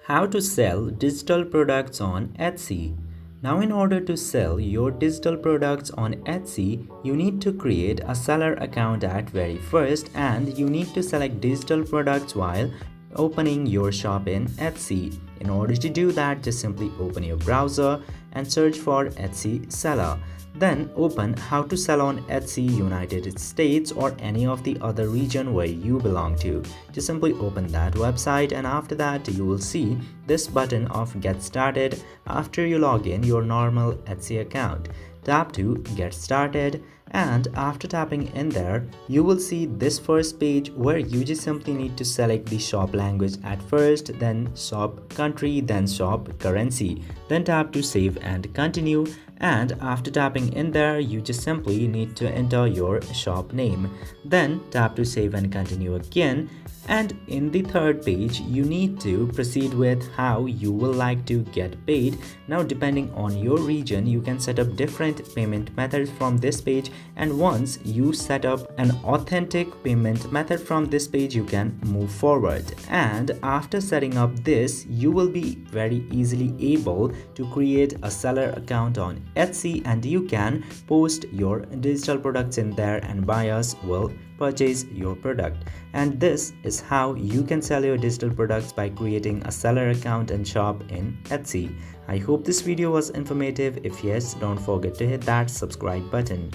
How to sell digital products on Etsy. Now, in order to sell your digital products on Etsy, you need to create a seller account at very first, and you need to select digital products while opening your shop in Etsy. In order to do that, just simply open your browser and search for Etsy seller. Then open how to sell on Etsy United States or any of the other region where you belong to. Just simply open that website, and after that you will see this button of get started after you log in your normal Etsy account. Tap to get started, and after tapping in there you will see this first page where you just simply need to select the shop language at first, then shop country, then shop currency, then tap to save and continue. And after tapping in there you just simply need to enter your shop name, then tap to save and continue again. And in the third page you need to proceed with how you will like to get paid. Now, depending on your region, you can set up different payment methods from this page, and once you set up an authentic payment method from this page you can move forward. And after setting up this, you will be very easily able to create a seller account on Etsy, and you can post your digital products in there and buyers will purchase your product. And this is how you can sell your digital products by creating a seller account and shop in Etsy. I hope this video was informative. If yes, don't forget to hit that subscribe button.